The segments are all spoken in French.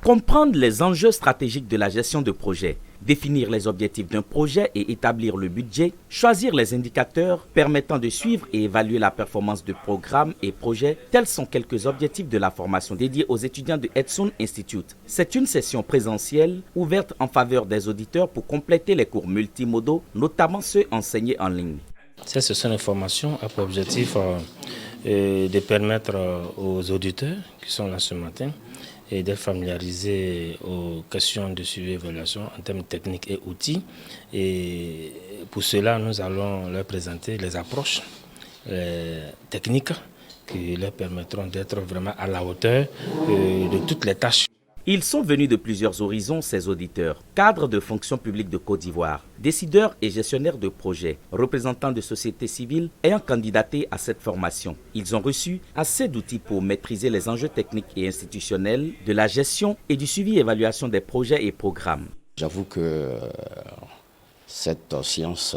Comprendre les enjeux stratégiques de la gestion de projet, définir les objectifs d'un projet et établir le budget, choisir les indicateurs permettant de suivre et évaluer la performance de programmes et projets, tels sont quelques objectifs de la formation dédiée aux étudiants de Edson Institute. C'est une session présentielle ouverte en faveur des auditeurs pour compléter les cours multimodaux, notamment ceux enseignés en ligne. Cette session de formation a pour objectif de permettre aux auditeurs qui sont là ce matin et d'être familiarisés aux questions de suivi et évaluation en termes techniques et outils. Et pour cela, nous allons leur présenter les approches techniques qui leur permettront d'être vraiment à la hauteur de toutes les tâches. Ils sont venus de plusieurs horizons, ces auditeurs, cadres de fonction publique de Côte d'Ivoire, décideurs et gestionnaires de projets, représentants de sociétés civiles ayant candidaté à cette formation. Ils ont reçu assez d'outils pour maîtriser les enjeux techniques et institutionnels de la gestion et du suivi et évaluation des projets et programmes. J'avoue que cette séance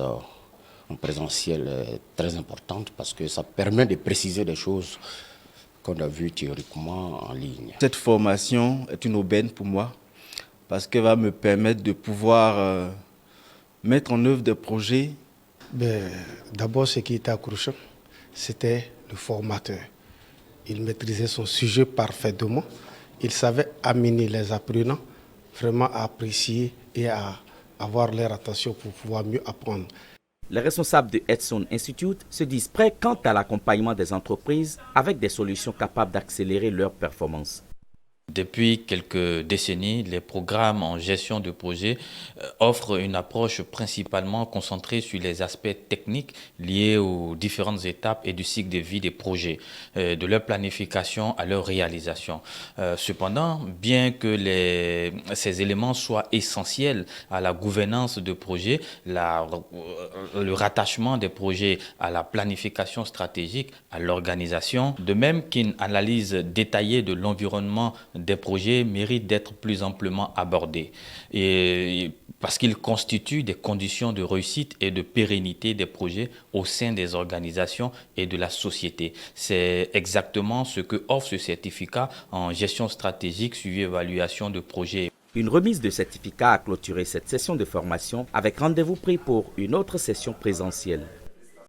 en présentiel est très importante parce que ça permet de préciser des choses qu'on a vu théoriquement en ligne. Cette formation est une aubaine pour moi parce qu'elle va me permettre de pouvoir mettre en œuvre des projets. D'abord, ce qui était accrochant, c'était le formateur. Il maîtrisait son sujet parfaitement. Il savait amener les apprenants vraiment à apprécier et à avoir leur attention pour pouvoir mieux apprendre. Les responsables de Edson Institute se disent prêts quant à l'accompagnement des entreprises avec des solutions capables d'accélérer leur performance. Depuis quelques décennies, les programmes en gestion de projet offrent une approche principalement concentrée sur les aspects techniques liés aux différentes étapes et du cycle de vie des projets, de leur planification à leur réalisation. Cependant, bien que ces éléments soient essentiels à la gouvernance de projets, le rattachement des projets à la planification stratégique, à l'organisation, de même qu'une analyse détaillée de l'environnement des projets méritent d'être plus amplement abordés parce qu'ils constituent des conditions de réussite et de pérennité des projets au sein des organisations et de la société. C'est exactement ce que offre ce certificat en gestion stratégique, suivi et évaluation de projets. Une remise de certificat a clôturé cette session de formation avec rendez-vous pris pour une autre session présentielle.